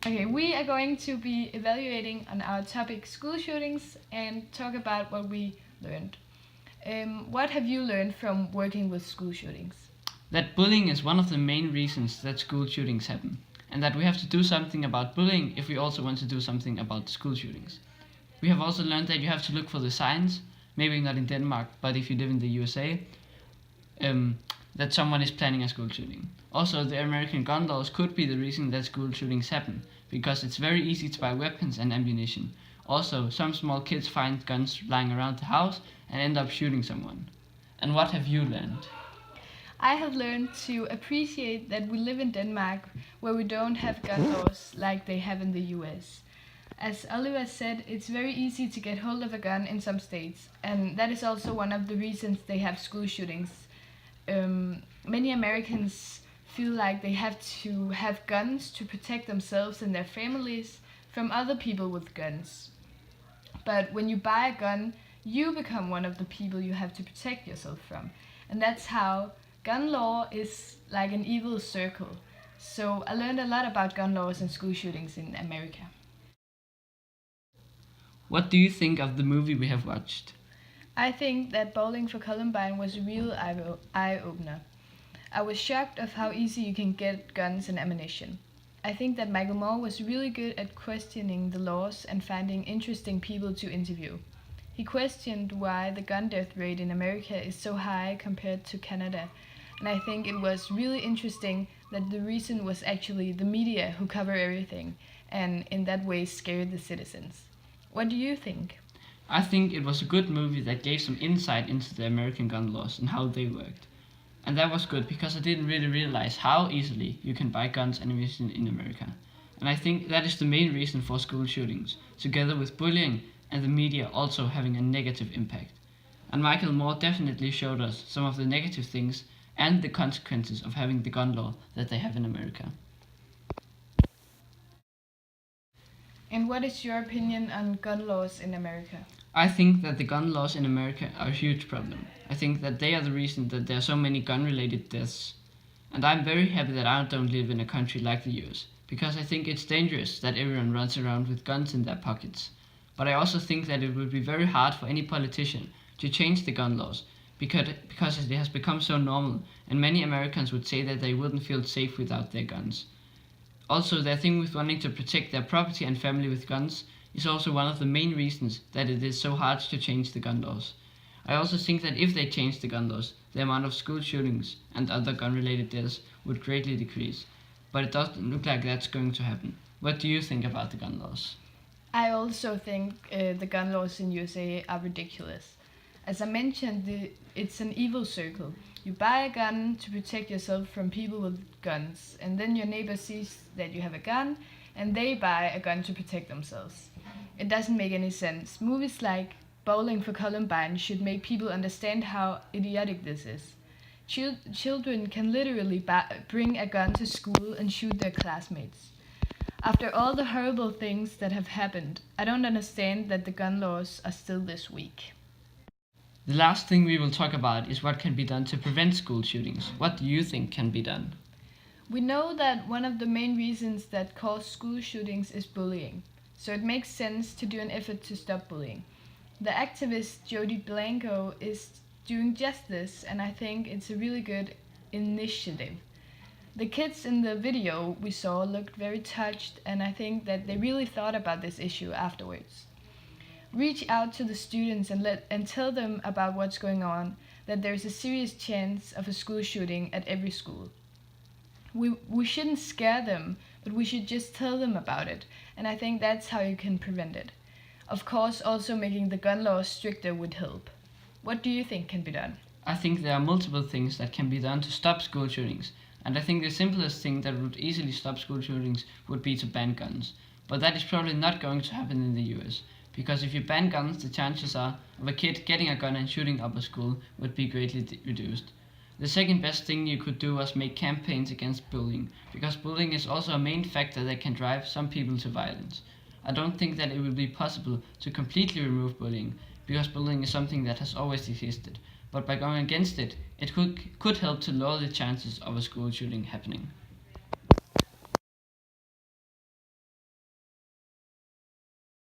Okay, we are going to be evaluating on our topic school shootings and talk about what we learned. What have you learned from working with school shootings? That bullying is one of the main reasons that school shootings happen, and that we have to do something about bullying if we also want to do something about school shootings. We have also learned that you have to look for the signs, maybe not in Denmark, but if you live in the USA, that someone is planning a school shooting. Also, the American gun laws could be the reason that school shootings happen, because it's very easy to buy weapons and ammunition. Also, some small kids find guns lying around the house and end up shooting someone. And what have you learned? I have learned to appreciate that we live in Denmark where we don't have gun laws like they have in the US. As Oliver said, it's very easy to get hold of a gun in some states, and that is also one of the reasons they have school shootings. Many Americans feel like they have to have guns to protect themselves and their families from other people with guns. But when you buy a gun, you become one of the people you have to protect yourself from. And that's how gun law is like an evil circle. So I learned a lot about gun laws and school shootings in America. What do you think of the movie we have watched? I think that Bowling for Columbine was a real eye-opener. I was shocked of how easy you can get guns and ammunition. I think that Michael Moore was really good at questioning the laws and finding interesting people to interview. He questioned why the gun death rate in America is so high compared to Canada, and I think it was really interesting that the reason was actually the media who cover everything and in that way scared the citizens. What do you think? I think it was a good movie that gave some insight into the American gun laws and how they worked. And that was good because I didn't really realize how easily you can buy guns and ammunition in America. And I think that is the main reason for school shootings, together with bullying and the media also having a negative impact. And Michael Moore definitely showed us some of the negative things and the consequences of having the gun law that they have in America. And what is your opinion on gun laws in America? I think that the gun laws in America are a huge problem. I think that they are the reason that there are so many gun-related deaths. And I'm very happy that I don't live in a country like the US, because I think it's dangerous that everyone runs around with guns in their pockets. But I also think that it would be very hard for any politician to change the gun laws, because it has become so normal, and many Americans would say that they wouldn't feel safe without their guns. Also, their thing with wanting to protect their property and family with guns is also one of the main reasons that it is so hard to change the gun laws. I also think that if they change the gun laws, the amount of school shootings and other gun-related deaths would greatly decrease. But it doesn't look like that's going to happen. What do you think about the gun laws? I also think the gun laws in USA are ridiculous. As I mentioned, it's an evil circle. You buy a gun to protect yourself from people with guns, and then your neighbor sees that you have a gun, and they buy a gun to protect themselves. It doesn't make any sense. Movies like Bowling for Columbine should make people understand how idiotic this is. Children can literally bring a gun to school and shoot their classmates. After all the horrible things that have happened, I don't understand that the gun laws are still this weak. The last thing we will talk about is what can be done to prevent school shootings. What do you think can be done? We know that one of the main reasons that cause school shootings is bullying, so it makes sense to do an effort to stop bullying. The activist Jody Blanco is doing just this, and I think it's a really good initiative. The kids in the video we saw looked very touched, and I think that they really thought about this issue afterwards. Reach out to the students and tell them about what's going on, that there's a serious chance of a school shooting at every school. We shouldn't scare them, but we should just tell them about it, and I think that's how you can prevent it. Of course, also making the gun laws stricter would help. What do you think can be done? I think there are multiple things that can be done to stop school shootings, and I think the simplest thing that would easily stop school shootings would be to ban guns. But that is probably not going to happen in the US, because if you ban guns, the chances are of a kid getting a gun and shooting up a school would be greatly reduced. The second best thing you could do was make campaigns against bullying, because bullying is also a main factor that can drive some people to violence. I don't think that it will be possible to completely remove bullying, because bullying is something that has always existed, but by going against it, it could help to lower the chances of a school shooting happening.